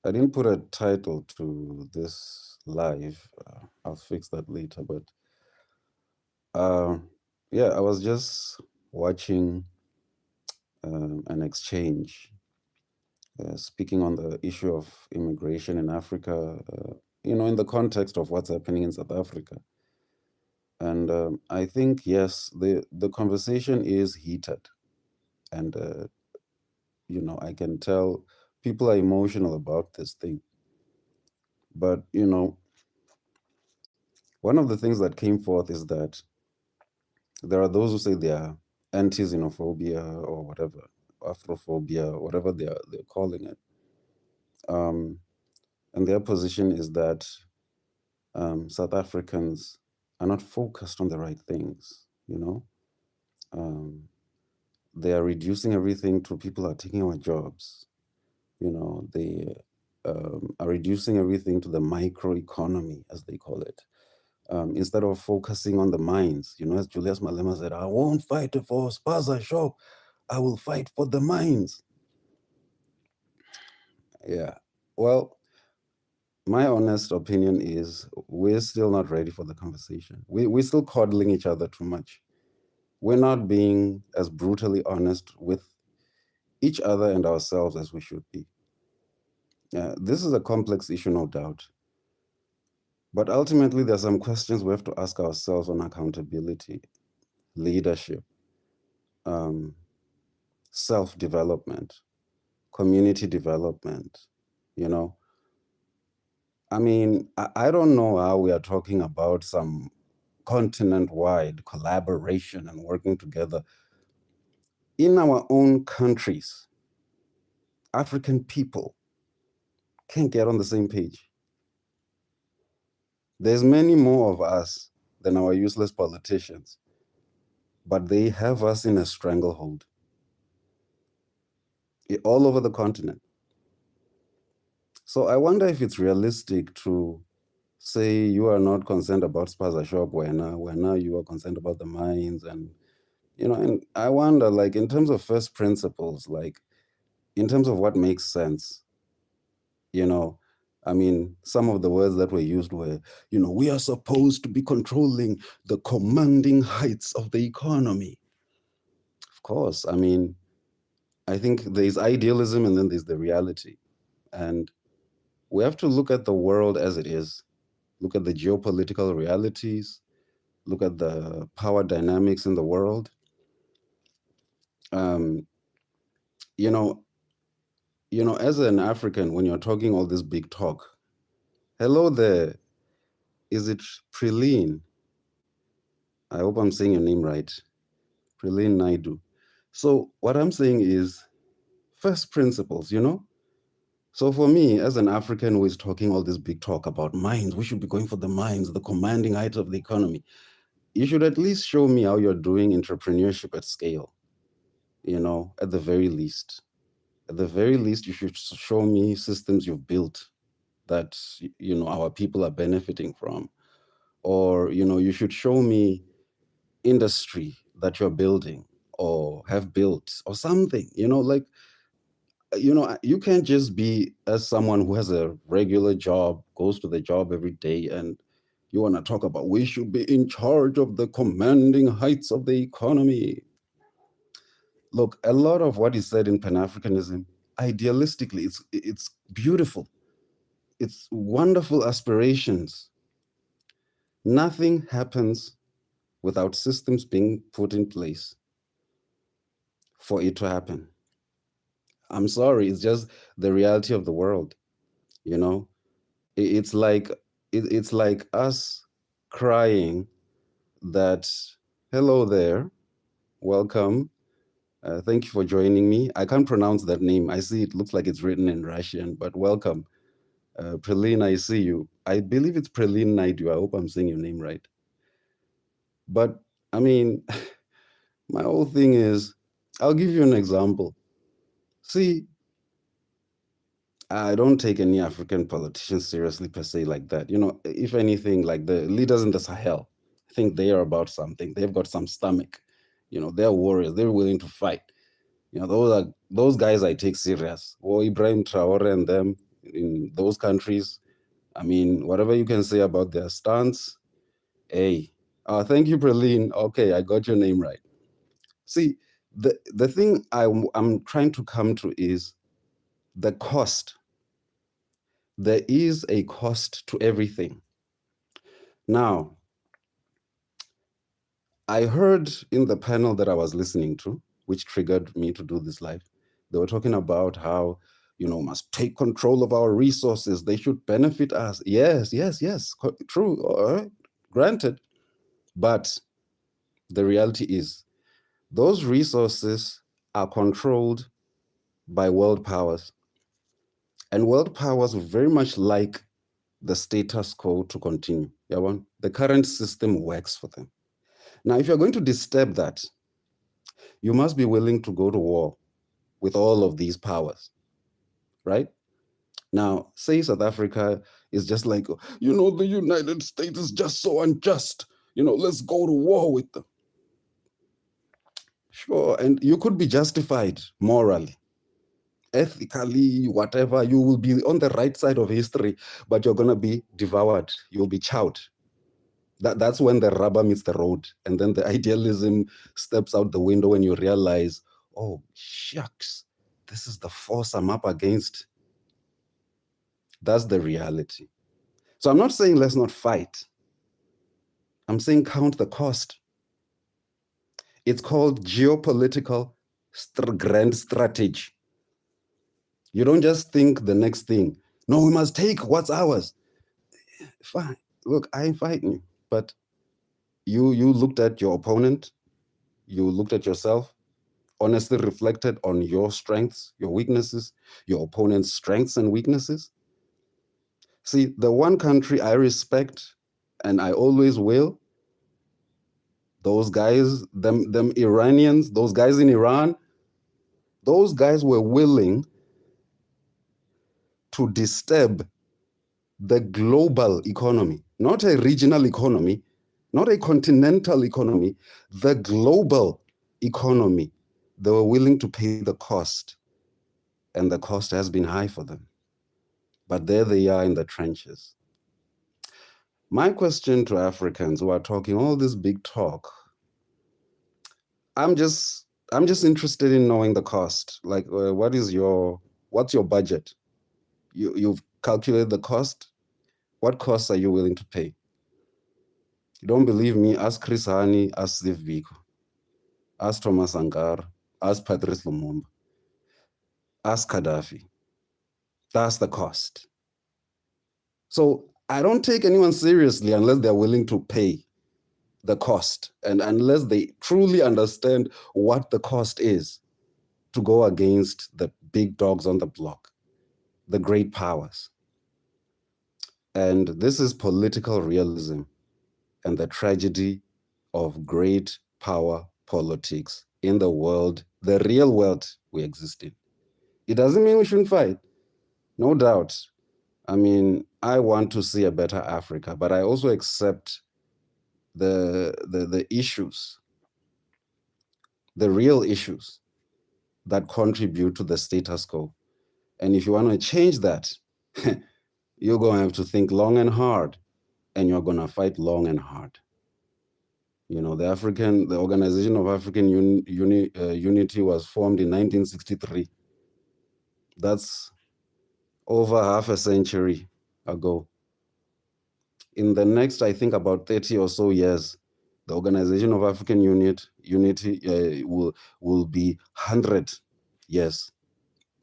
I didn't put a title to this live. I'll fix that later. But uh, yeah, I was just watching an exchange speaking on the issue of immigration in Africa, in the context of what's happening in South Africa. And I think, yes, the conversation is heated. And, I can tell people are emotional about this thing. But, one of the things that came forth is that there are those who say they are anti-xenophobia or whatever, Afrophobia, whatever they're calling it. And their position is that South Africans are not focused on the right things, They are reducing everything to people are taking our jobs. They are reducing everything to the microeconomy, as they call it, instead of focusing on the mines. As Julius Malema said, I won't fight for spaza shop. I will fight for the mines. Yeah. Well, my honest opinion is we're still not ready for the conversation. We're still coddling each other too much. We're not being as brutally honest with each other and ourselves as we should be. This is a complex issue, no doubt. But ultimately, there are some questions we have to ask ourselves on accountability, leadership, self-development, community development, I mean, I don't know how we are talking about some continent-wide collaboration and working together in our own countries. African people can't get on the same page. There's many more of us than our useless politicians, but they have us in a stranglehold all over the continent. So I wonder if it's realistic to say you are not concerned about spaza shop where now you are concerned about the mines and and I wonder, like, in terms of first principles, like in terms of what makes sense, I mean, some of the words that were used were, we are supposed to be controlling the commanding heights of the economy. Of course, I mean, I think there's idealism and then there's the reality. And we have to look at the world as it is, look at the geopolitical realities, look at the power dynamics in the world. Um, you know, as an African, when you're talking all this big talk, hello there, is it Preline? I hope I'm saying your name right. Preline Naidu. So what I'm saying is first principles, So for me, as an African who is talking all this big talk about mines, we should be going for the mines, the commanding height of the economy. You should at least show me how you're doing entrepreneurship at scale, at the very least. At the very least, you should show me systems you've built that, our people are benefiting from. Or, you should show me industry that you're building or have built or something, like, you can't just be as someone who has a regular job, goes to the job every day, and you want to talk about we should be in charge of the commanding heights of the economy. Look, a lot of what is said in Pan-Africanism, idealistically, it's beautiful. It's wonderful aspirations. Nothing happens without systems being put in place for it to happen. I'm sorry, it's just the reality of the world, you know? It's like it's like us crying that, hello there, welcome, thank you for joining me. I can't pronounce that name. I see it looks like it's written in Russian, but welcome. Pralin, I see you. I believe it's Pralin Naidu. I hope I'm saying your name right. But I mean, my whole thing is, I'll give you an example. See, I don't take any African politicians seriously per se like that. If anything, like the leaders in the Sahel, I think they are about something. They've got some stomach. They're warriors. They're willing to fight. Those guys I take serious. Or Ibrahim Traore and them. in those countries. I mean, whatever you can say about their stance, hey, thank you, Praline. Okay, I got your name right. See, the thing I'm trying to come to is the cost. There is a cost to everything. Now, I heard in the panel that I was listening to, which triggered me to do this live, they were talking about how, must take control of our resources. They should benefit us. Yes, yes, yes, true, all right, granted. But the reality is those resources are controlled by world powers. And world powers very much like the status quo to continue. Yeah, the current system works for them. Now, if you're going to disturb that, you must be willing to go to war with all of these powers, right? Now, say South Africa is just like, the United States is just so unjust. Let's go to war with them. Sure, and you could be justified morally, ethically, whatever. You will be on the right side of history, but you're going to be devoured. You'll be chowed. That's when the rubber meets the road. And then the idealism steps out the window when you realize, oh, shucks, this is the force I'm up against. That's the reality. So I'm not saying let's not fight. I'm saying count the cost. It's called geopolitical grand strategy. You don't just think the next thing. No, we must take what's ours. Fine. Look, I ain't fighting you. But you looked at your opponent. You looked at yourself. Honestly reflected on your strengths, your weaknesses, your opponent's strengths and weaknesses. See, the one country I respect, and I always will, those guys, them Iranians, those guys in Iran, those guys were willing to disturb the global economy, not a regional economy, not a continental economy, the global economy. They were willing to pay the cost, and the cost has been high for them. But there they are in the trenches. My question to Africans who are talking all this big talk, I'm just interested in knowing the cost. Like, what's your budget? You've calculated the cost. What costs are you willing to pay? You don't believe me? Ask Chris Hani, ask Steve Biko, ask Thomas Sankara, ask Patrice Lumumba, ask Gaddafi. That's the cost. So I don't take anyone seriously unless they're willing to pay the cost, and unless they truly understand what the cost is to go against the big dogs on the block, the great powers. And this is political realism and the tragedy of great power politics in the world, the real world we exist in. It doesn't mean we shouldn't fight, no doubt. I mean, I want to see a better Africa, but I also accept the issues, the real issues that contribute to the status quo. And if you want to change that, you're going to have to think long and hard, and you're going to fight long and hard. The Organization of African Unity was formed in 1963. That's over half a century ago. In the next, I think, about 30 or so years, the Organization of African Unity will be 100 years,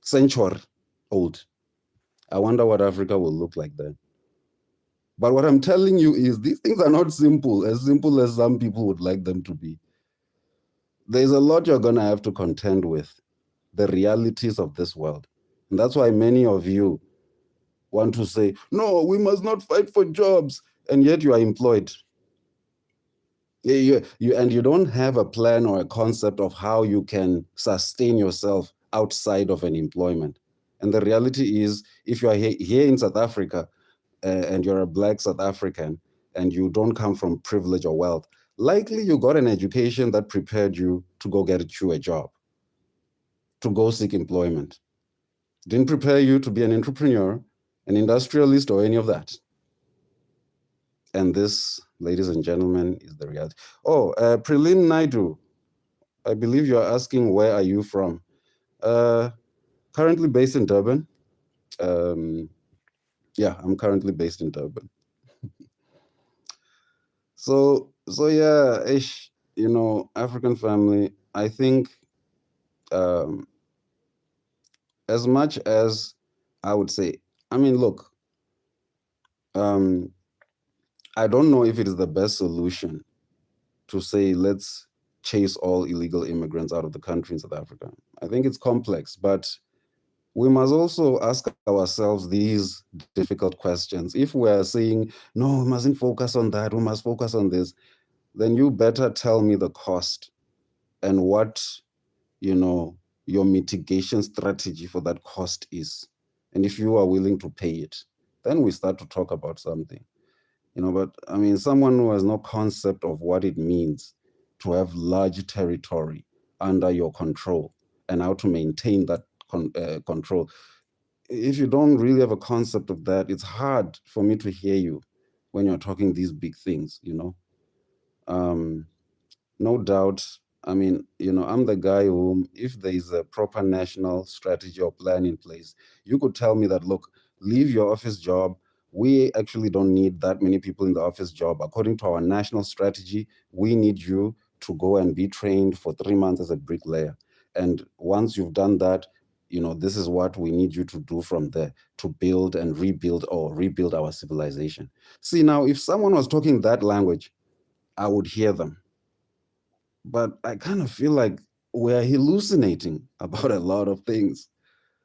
century old. I wonder what Africa will look like then. But what I'm telling you is these things are not simple as some people would like them to be. There's a lot you're going to have to contend with, the realities of this world. And that's why many of you want to say, no, we must not fight for jobs, and yet you are employed. And you don't have a plan or a concept of how you can sustain yourself outside of an employment. And the reality is, if you are here in South Africa and you're a Black South African and you don't come from privilege or wealth, likely you got an education that prepared you to go get you a job, to go seek employment. Didn't prepare you to be an entrepreneur, an industrialist or any of that. And this, ladies and gentlemen, is the reality. Oh, Prilin Naidu, I believe you are asking, where are you from? Currently based in Durban. Yeah, I'm currently based in Durban. So yeah, you know, African family, I think as much as I would say, I mean, look, I don't know if it is the best solution to say, let's chase all illegal immigrants out of the country in South Africa. I think it's complex, but we must also ask ourselves these difficult questions. If we're saying, no, we mustn't focus on that, we must focus on this, then you better tell me the cost and what, you know, your mitigation strategy for that cost is. And if you are willing to pay it, then we start to talk about something. You know, but I mean, someone who has no concept of what it means to have large territory under your control and how to maintain that control. If you don't really have a concept of that, it's hard for me to hear you when you're talking these big things, you know. No doubt. I mean, you know, I'm the guy who, if there is a proper national strategy or plan in place, you could tell me that, look, leave your office job. We actually don't need that many people in the office job. According to our national strategy, we need you to go and be trained for 3 months as a bricklayer. And once you've done that, you know, this is what we need you to do from there to build and rebuild our civilization. See, now, if someone was talking that language, I would hear them. But I kind of feel like we're hallucinating about a lot of things.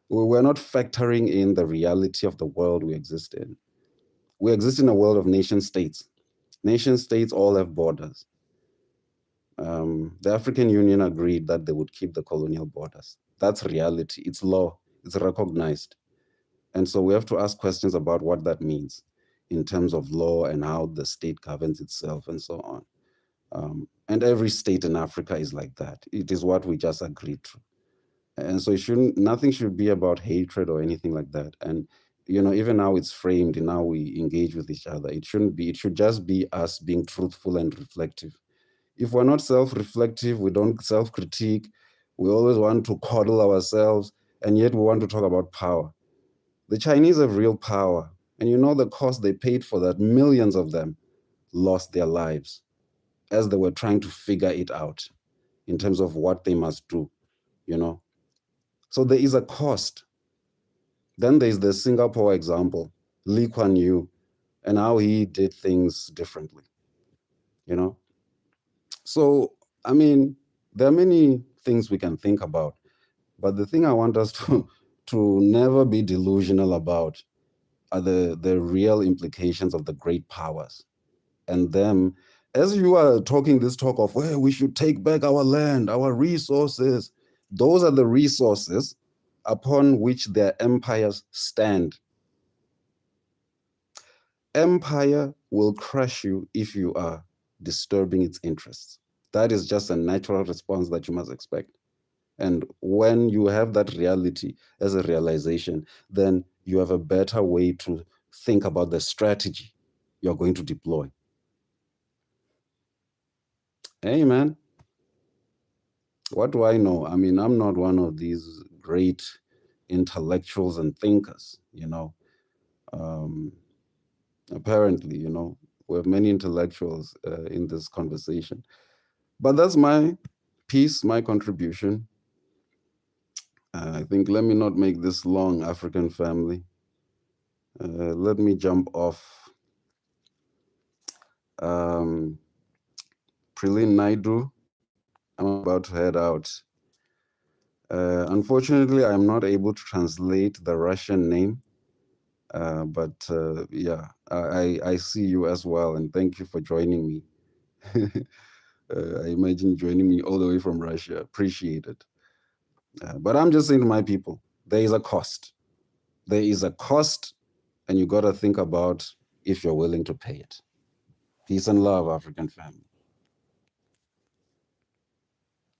We're not factoring in the reality of the world we exist in. We exist in a world of nation states. Nation states all have borders. The African Union agreed that they would keep the colonial borders. That's reality. It's law. It's recognized. And so we have to ask questions about what that means in terms of law and how the state governs itself and so on. And every state in Africa is like that. It is what we just agreed to. And so nothing should be about hatred or anything like that. And, you know, even how it's framed and how we engage with each other, it shouldn't be, it should just be us being truthful and reflective. If we're not self-reflective, we don't self-critique, we always want to coddle ourselves, and yet we want to talk about power. The Chinese have real power. And you know the cost they paid for that? Millions of them lost their lives as they were trying to figure it out in terms of what they must do, you know. So there is a cost. Then there's the Singapore example, Lee Kuan Yew, and how he did things differently, you know. So, I mean, there are many things we can think about, but the thing I want us to never be delusional about are the real implications of the great powers. And them, as you are talking this talk of, well, we should take back our land, our resources, those are the resources upon which their empires stand. Empire will crush you if you are disturbing its interests. That is just a natural response that you must expect. And when you have that reality as a realization, then you have a better way to think about the strategy you're going to deploy. Hey, man, what do I know? I mean, I'm not one of these great intellectuals and thinkers, you know. Apparently, you know, we have many intellectuals in this conversation. But that's my piece, my contribution. I think let me not make this long, African family. Let me jump off. Prilin Naidu, I'm about to head out. Unfortunately, I'm not able to translate the Russian name, but yeah, I see you as well, and thank you for joining me. I imagine joining me all the way from Russia. Appreciate it. But I'm just saying to my people, there is a cost. There is a cost, and you got to think about if you're willing to pay it. Peace and love, African family.